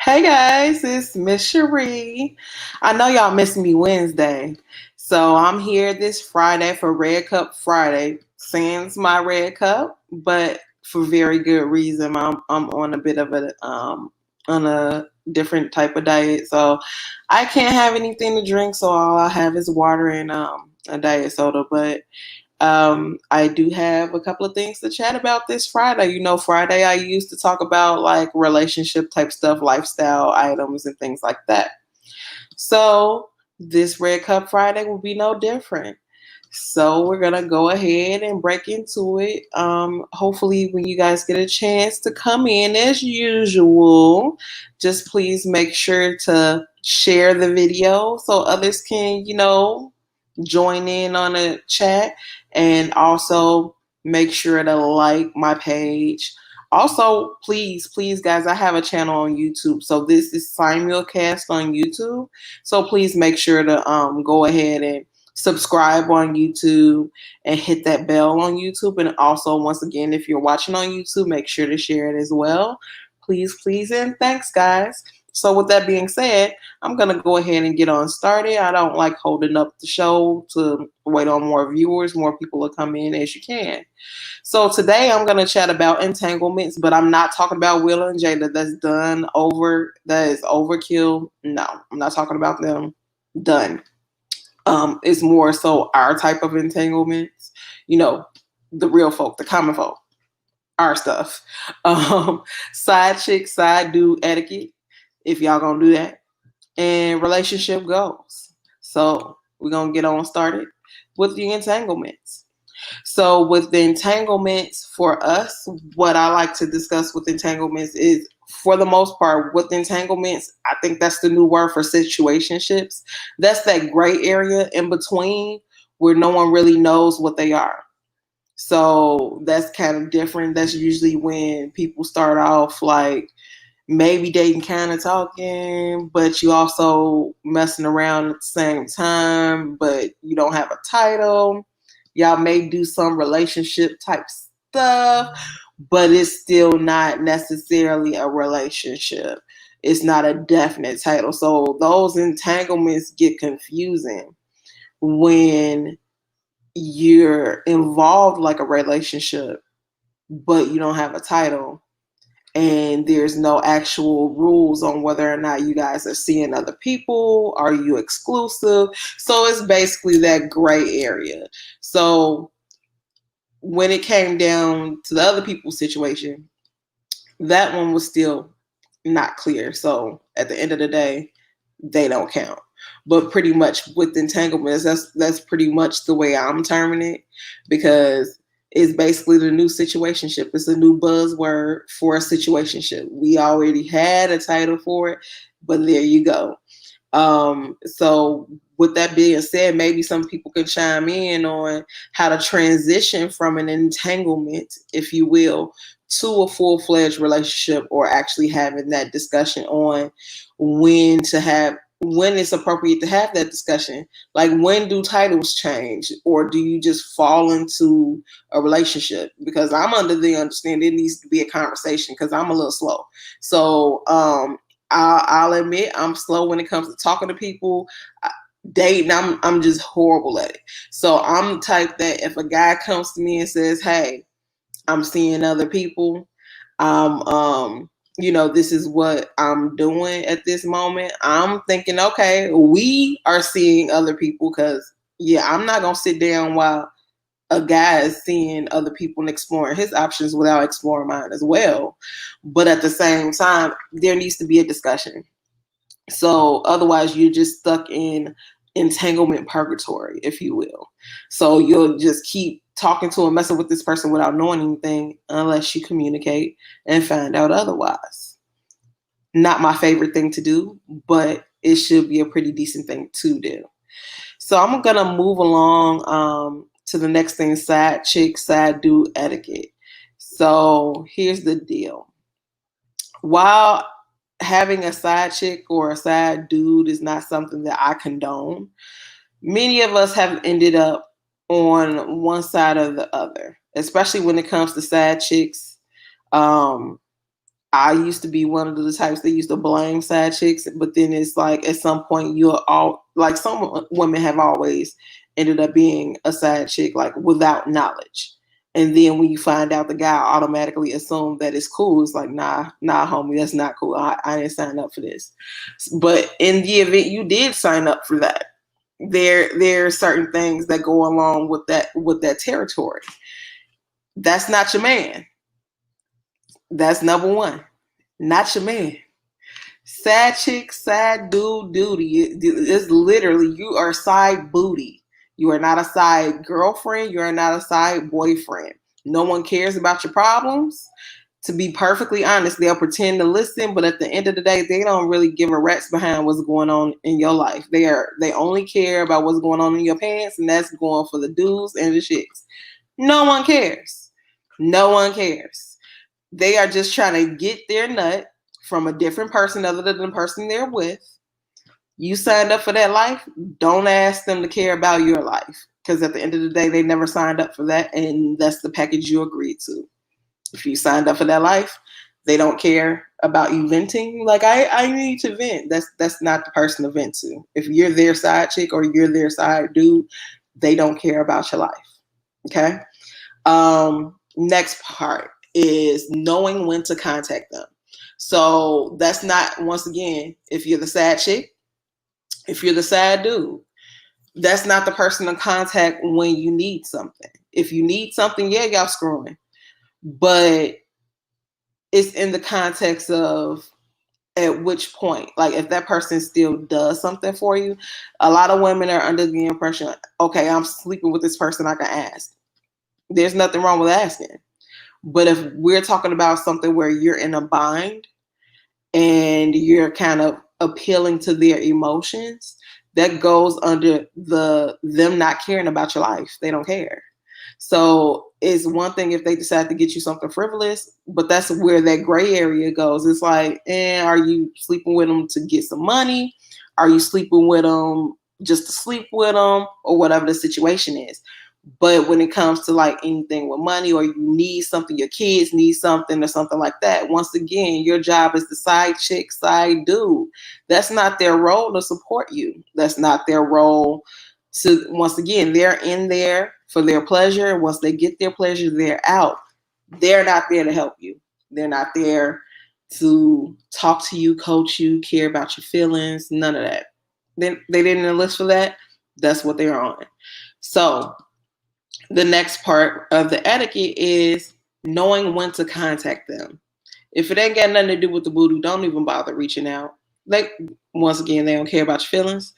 Hey guys, it's Miss Cherie. I know y'all missed me Wednesday, so I'm here this Friday for Red Cup Friday. Sans my red cup, but for very good reason. I'm on a bit of a different type of diet, so I can't have anything to drink. So all I have is water and a diet soda. But I do have a couple of things to chat about this Friday. Friday I used to talk about like relationship type stuff, lifestyle items, and things like that. So this Red Cup Friday will be no different. So we're gonna go ahead and break into it. Hopefully, when you guys get a chance to come in as usual, just please make sure to share the video so others can, join in on a chat, and also make sure to like my page. Also, please, guys, I have a channel on YouTube. So this is simulcast on YouTube. So please make sure to go ahead and subscribe on YouTube and hit that bell on YouTube. And also, once again, if you're watching on YouTube, make sure to share it as well. Please, and thanks, guys. So with that being said, I'm going to go ahead and get on started. I don't like holding up the show to wait on more viewers. More people will come in as you can. So today I'm going to chat about entanglements, but I'm not talking about Will and Jada. That's done over. That is overkill. No, I'm not talking about them. Done. It's more so our type of entanglements. The real folk, the common folk, our stuff. Side chick, side dude etiquette, if y'all gonna do that, and relationship goals. So we're gonna get on started with the entanglements. So with the entanglements for us, what I like to discuss with entanglements is, for the most part, with entanglements, I think that's the new word for situationships. That's that gray area in between where no one really knows what they are. So that's kind of different. That's usually when people start off like maybe dating, kind of talking, but you also messing around at the same time, but you don't have a title. Y'all may do some relationship type stuff, but it's still not necessarily a relationship. It's not a definite title. So those entanglements get confusing when you're involved like a relationship, but you don't have a title, and there's no actual rules on whether or not you guys are seeing other people. Are you exclusive? So it's basically that gray area. So when it came down to the other people's situation, that one was still not clear. So at the end of the day, they don't count. But pretty much with entanglements, that's pretty much the way I'm terming it, because it's basically the new situationship. It's a new buzzword for a situationship. We already had a title for it, but there you go. So with that being said, maybe some people can chime in on how to transition from an entanglement, if you will, to a full-fledged relationship, or actually having that discussion on when it's appropriate to have that discussion. Like, when do titles change, or do you just fall into a relationship? Because I'm under the understanding it needs to be a conversation, because I'm a little slow. So I'll admit I'm slow when it comes to talking to people. Dating, I'm just horrible at it. So I'm the type that if a guy comes to me and says, "Hey, I'm seeing other people. This is what I'm doing at this moment." I'm thinking, okay, we are seeing other people, because I'm not gonna sit down while a guy is seeing other people and exploring his options without exploring mine as well. But at the same time, there needs to be a discussion. So otherwise, you're just stuck in entanglement purgatory, if you will. So you'll just keep talking to and messing with this person without knowing anything, unless you communicate and find out otherwise. Not my favorite thing to do, but it should be a pretty decent thing to do. So I'm gonna move along to the next thing: side chick, side dude etiquette. So here's the deal. While having a side chick or a side dude is not something that I condone, many of us have ended up on one side or the other, especially when it comes to side chicks. Um, I used to be one of the types that used to blame side chicks, but then it's like at some point you're all like some women have always ended up being a side chick like without knowledge. And then when you find out, the guy automatically assume that it's cool. It's like, nah, homie, that's not cool. I didn't sign up for this. But in the event you did sign up for that, there are certain things that go along with that territory. That's not your man. That's number one. Not your man. Sad chick, sad dude, duty. It's literally, you are side booty. You are not a side girlfriend. You are not a side boyfriend. No one cares about your problems. To be perfectly honest, they'll pretend to listen, but at the end of the day, they don't really give a rat's behind what's going on in your life. They only care about what's going on in your pants, and that's going for the dudes and the chicks. No one cares. No one cares. They are just trying to get their nut from a different person other than the person they're with. You signed up for that life. Don't ask them to care about your life, because at the end of the day, they never signed up for that, and that's the package you agreed to. If you signed up for that life, they don't care about you venting. Like, I need to vent. That's not the person to vent to. If you're their side chick or you're their side dude, they don't care about your life. Okay. Next part is knowing when to contact them. So that's not, once again, if you're the sad chick, if you're the sad dude, that's not the person to contact when you need something. If you need something, yeah, y'all screwing. But it's in the context of at which point, like if that person still does something for you. A lot of women are under the impression, okay, I'm sleeping with this person, I can ask. There's nothing wrong with asking. But if we're talking about something where you're in a bind and you're kind of appealing to their emotions, that goes under them not caring about your life. They don't care. So it's one thing if they decide to get you something frivolous, but that's where that gray area goes. It's like, are you sleeping with them to get some money? Are you sleeping with them just to sleep with them, or whatever the situation is? But when it comes to like anything with money, or you need something, your kids need something or something like that, once again, your job is the side chick, side dude. That's not their role to support you. That's not their role to, once again, they're in there for their pleasure. Once they get their pleasure, they're out. They're not there to help you. They're not there to talk to you, coach you, care about your feelings, none of that. They didn't enlist for that. That's what they're on. So the next part of the etiquette is knowing when to contact them. If it ain't got nothing to do with the booty, don't even bother reaching out. Like, once again, they don't care about your feelings.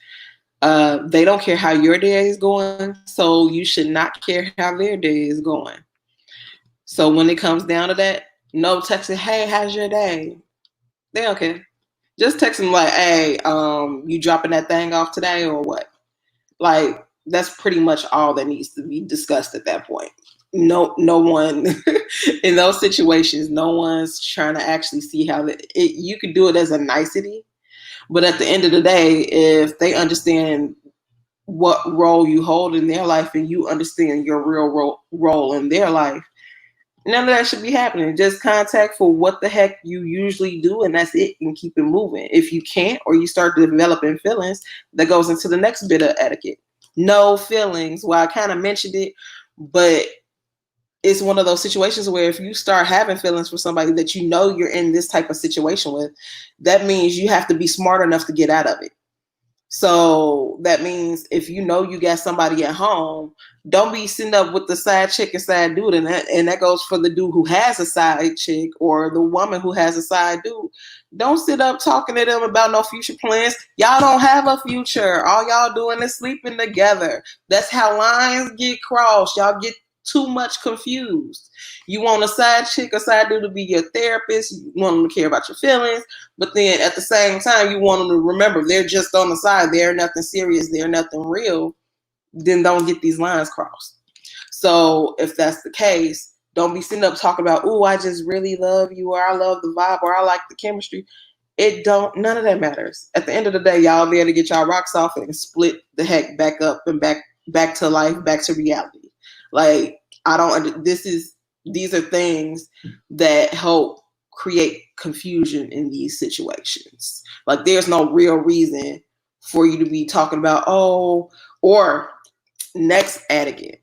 They don't care how your day is going, so you should not care how their day is going. So when it comes down to that, no texting, hey, how's your day? They don't care. Just text them like, hey, you dropping that thing off today or what? Like, that's pretty much all that needs to be discussed at that point. No one in those situations, no one's trying to actually see how you could do it as a nicety. But at the end of the day, if they understand what role you hold in their life and you understand your real role in their life, none of that should be happening. Just contact for what the heck you usually do, and that's it, and keep it moving. If you can't, or you start developing feelings, that goes into the next bit of etiquette. No feelings. Well, I kind of mentioned it, but it's one of those situations where if you start having feelings for somebody that you know you're in this type of situation with, that means you have to be smart enough to get out of it. So that means if you know you got somebody at home, don't be sitting up with the side chick and side dude. And that goes for the dude who has a side chick or the woman who has a side dude. Don't sit up talking to them about no future plans. Y'all don't have a future. All y'all doing is sleeping together. That's how lines get crossed. Y'all get too much confused. You want a side chick or side dude to be your therapist. You want them to care about your feelings. But then at the same time, you want them to remember they're just on the side. They're nothing serious. They're nothing real. Then don't get these lines crossed. So if that's the case, don't be sitting up talking about, oh, I just really love you, or I love the vibe, or I like the chemistry. None of that matters. At the end of the day, y'all there to get y'all rocks off and split the heck back up and back to life, back to reality. Like, these are things that help create confusion in these situations. Like there's no real reason for you to be talking about, oh, or next etiquette.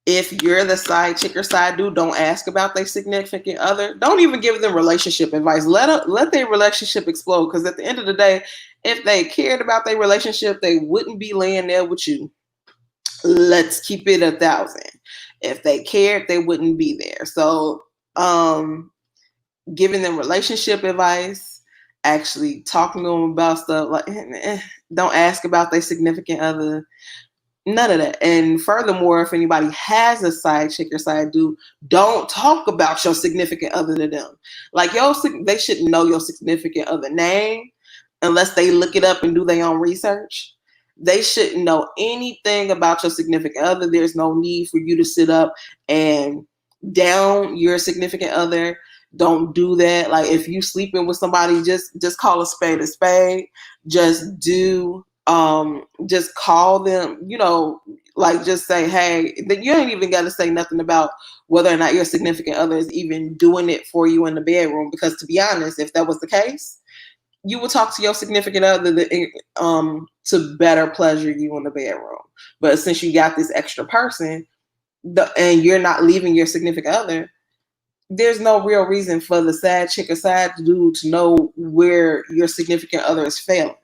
If you're the side chick or side dude, don't ask about their significant other. Don't even give them relationship advice. Let their relationship explode. Because at the end of the day, if they cared about their relationship, they wouldn't be laying there with you. Let's keep it 1,000. If they cared, they wouldn't be there. So, giving them relationship advice, actually talking to them about stuff like, don't ask about their significant other. None of that. And furthermore, if anybody has a side chick or side dude, don't talk about your significant other to them. Like they shouldn't know your significant other name unless they look it up and do their own research. They shouldn't know anything about your significant other. There's no need for you to sit up and down your significant other. Don't do that. Like if you sleeping with somebody, just call a spade a spade. Just call them, like just say, hey, you ain't even got to say nothing about whether or not your significant other is even doing it for you in the bedroom. Because to be honest, if that was the case, you would talk to your significant other to better pleasure you in the bedroom. But since you got this extra person and you're not leaving your significant other, there's no real reason for the side chick or side dude to know where your significant other is failing.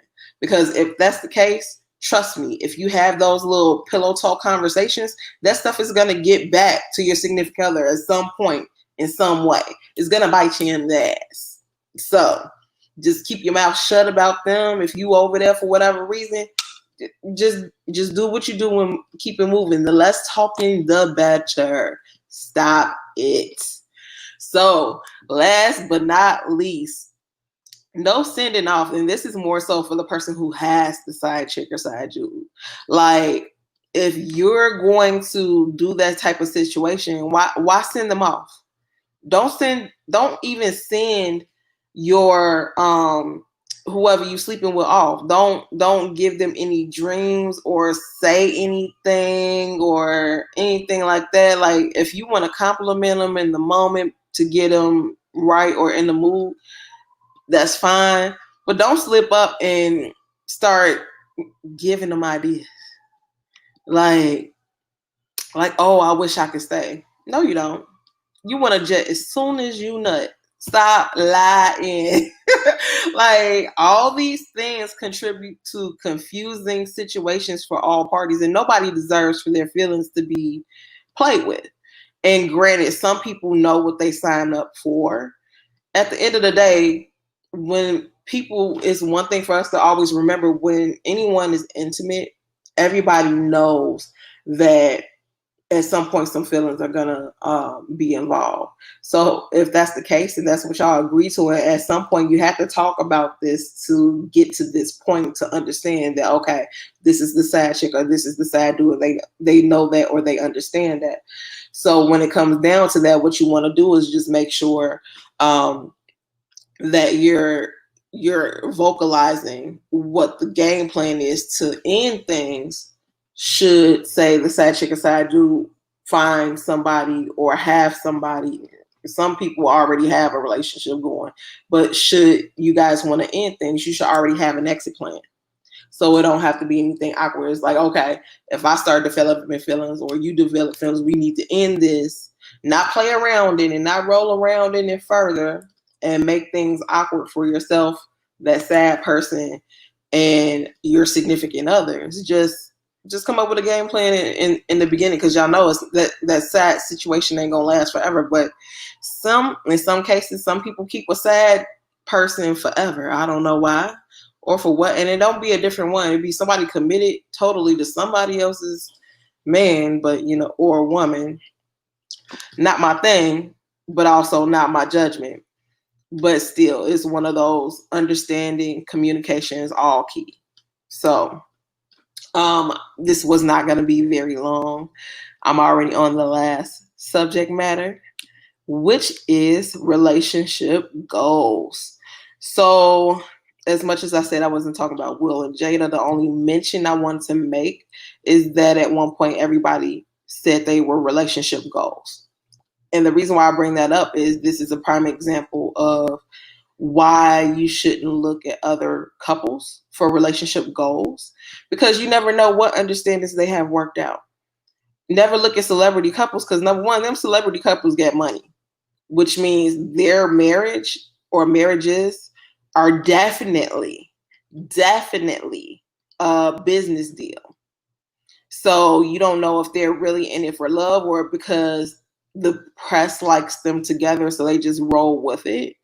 Because if that's the case, trust me, if you have those little pillow talk conversations, that stuff is going to get back to your significant other at some point in some way. It's going to bite you in the ass. So just keep your mouth shut about them. If you over there for whatever reason, just do what you do and keep it moving. The less talking, the better. Stop it. So last but not least, no sending off, and this is more so for the person who has the side chick or side dude. Like, if you're going to do that type of situation, why send them off? Don't even send your whoever you sleeping with off. Don't give them any dreams or say anything or anything like that. Like, if you want to compliment them in the moment to get them right or in the mood, that's fine. But don't slip up and start giving them ideas. Like, oh, I wish I could stay. No, you don't. You want to jet as soon as you nut. Stop lying. Like, all these things contribute to confusing situations for all parties, and nobody deserves for their feelings to be played with. And granted, some people know what they sign up for. At the end of the day, when people, it's one thing for us to always remember, when anyone is intimate, everybody knows that at some point some feelings are gonna be involved. So if that's the case and that's what y'all agree to, at some point you have to talk about this to get to this point to understand that, okay, this is the side chick or this is the side dude. They know that, or they understand that. So when it comes down to that, what you want to do is just make sure that you're vocalizing what the game plan is to end things. Should, say, the side chick or side dude find somebody or have somebody. Some people already have a relationship going, but should you guys want to end things, you should already have an exit plan. So it don't have to be anything awkward. It's like, okay, if I start developing feelings or you develop feelings, we need to end this, not play around in it, not roll around in it further and make things awkward for yourself, that sad person, and your significant others. Just come up with a game plan in the beginning, because y'all know it's that sad situation ain't gonna last forever. But in some cases, some people keep a sad person forever. I don't know why or for what. And it don't be a different one. It'd be somebody committed totally to somebody else's man, but or woman. Not my thing, but also not my judgment. But still, it's one of those, understanding, communication is all key. So this was not going to be very long. I'm already on the last subject matter, which is relationship goals. So as much as I said I wasn't talking about Will and Jada, the only mention I wanted to make is that at one point everybody said they were relationship goals. And the reason why I bring that up is this is a prime example of why you shouldn't look at other couples for relationship goals, because you never know what understandings they have worked out. Never look at celebrity couples, because number one, them celebrity couples get money, which means their marriage or marriages are definitely a business deal. So you don't know if they're really in it for love or because the press likes them together, so they just roll with it.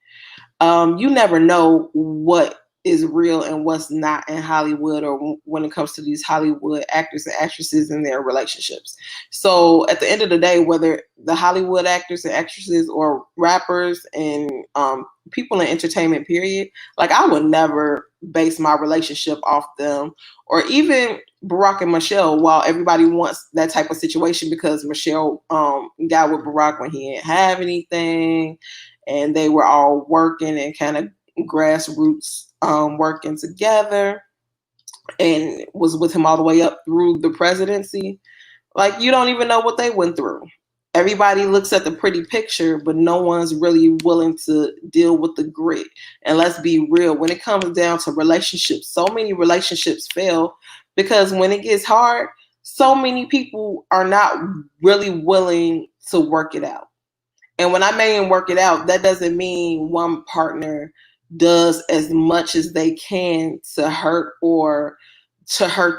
You never know what is real and what's not in Hollywood, or when it comes to these Hollywood actors and actresses and their relationships. So at the end of the day, whether the Hollywood actors and actresses or rappers and people in entertainment, period, like I would never base my relationship off them, or even Barack and Michelle. While everybody wants that type of situation because Michelle got with Barack when he didn't have anything, and they were all working and kind of grassroots working together, and was with him all the way up through the presidency. Like, you don't even know what they went through. Everybody looks at the pretty picture, but no one's really willing to deal with the grit. And let's be real, when it comes down to relationships, so many relationships fail because when it gets hard, so many people are not really willing to work it out. And when I mean work it out, that doesn't mean one partner does as much as they can to hurt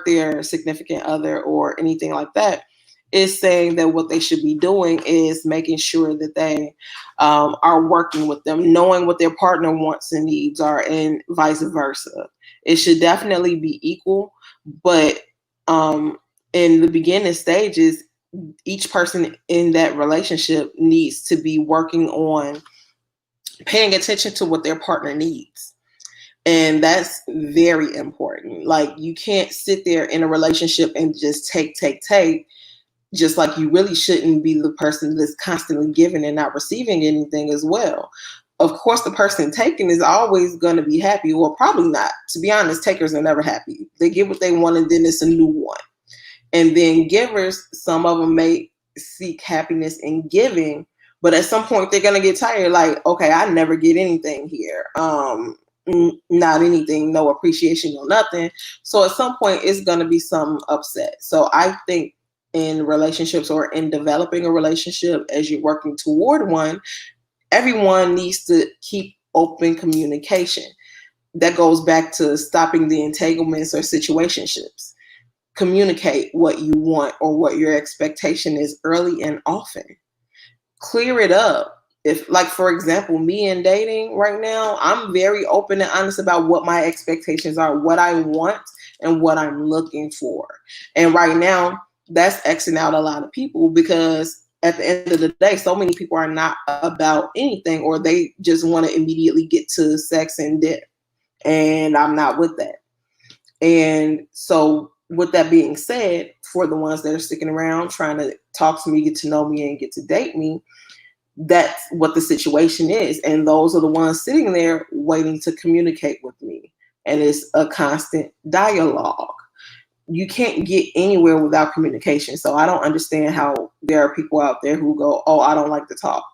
their significant other or anything like that. It's saying that what they should be doing is making sure that they are working with them, knowing what their partner wants and needs are, and vice versa. It should definitely be equal, but in the beginning stages, each person in that relationship needs to be working on paying attention to what their partner needs. And that's very important. Like, you can't sit there in a relationship and just take, just like you really shouldn't be the person that's constantly giving and not receiving anything as well. Of course, the person taking is always going to be happy, or probably not. To be honest, takers are never happy. They get what they want and then it's a new one. And then givers, some of them may seek happiness in giving, but at some point they're gonna get tired. Like, okay, I never get anything here. Not anything, no appreciation, no nothing. So at some point it's gonna be some upset. So I think in relationships or in developing a relationship, as you're working toward one, everyone needs to keep open communication. That goes back to stopping the entanglements or situationships. Communicate what you want or what your expectation is early and often. Clear it up. If, like, for example, me in dating right now, I'm very open and honest about what my expectations are, what I want, and what I'm looking for. And right now, that's Xing out a lot of people, because at the end of the day, so many people are not about anything, or they just want to immediately get to sex and dip. And I'm not with that. And so, with that being said, for the ones that are sticking around, trying to talk to me, get to know me, and get to date me, that's what the situation is. And those are the ones sitting there waiting to communicate with me. And it's a constant dialogue. You can't get anywhere without communication. So I don't understand how there are people out there who go, "Oh, I don't like to talk,"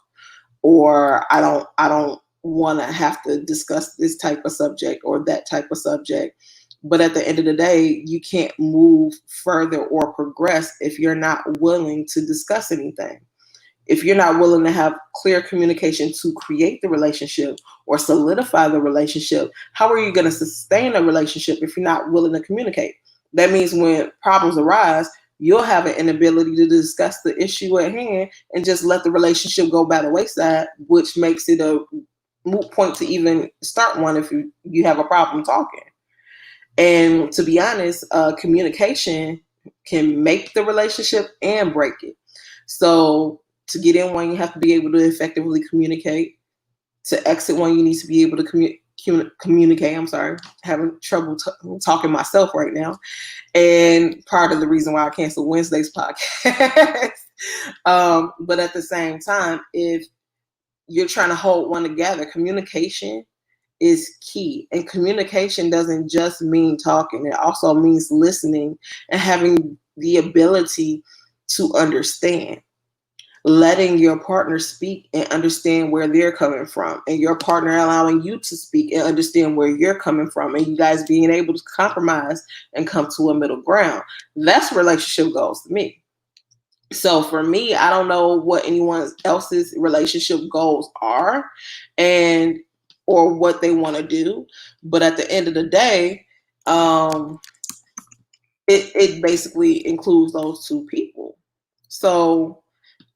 or I don't want to have to discuss this type of subject or that type of subject. But at the end of the day, you can't move further or progress if you're not willing to discuss anything. If you're not willing to have clear communication to create the relationship or solidify the relationship, how are you going to sustain a relationship if you're not willing to communicate? That means when problems arise, you'll have an inability to discuss the issue at hand and just let the relationship go by the wayside, which makes it a moot point to even start one if you have a problem talking. And to be honest, communication can make the relationship and break it. So to get in one, you have to be able to effectively communicate. To exit one, you need to be able to communicate. I'm sorry, having trouble talking myself right now. And part of the reason why I canceled Wednesday's podcast. But at the same time, if you're trying to hold one together, communication is key. And communication doesn't just mean talking. It also means listening and having the ability to understand. letting your partner speak and understand where they're coming from, and your partner allowing you to speak and understand where you're coming from, and you guys being able to compromise and come to a middle ground. That's relationship goals to me. So for me, I don't know what anyone else's relationship goals are and or what they want to do, but at the end of the day, um, it basically includes those two people. So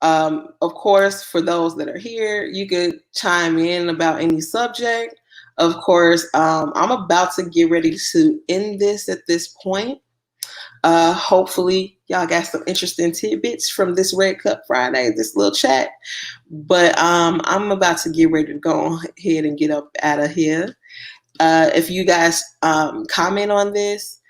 of course, for those that are here, you could chime in about any subject. Of course, I'm about to get ready to end this at this point. Hopefully, y'all got some interesting tidbits from this Red Cup Friday, this little chat. But I'm about to get ready to go ahead and get up out of here. If you guys comment on this,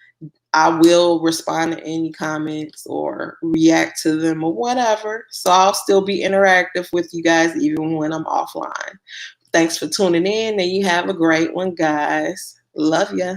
I will respond to any comments or react to them or whatever. So I'll still be interactive with you guys even when I'm offline. Thanks for tuning in, and you have a great one, guys. Love ya.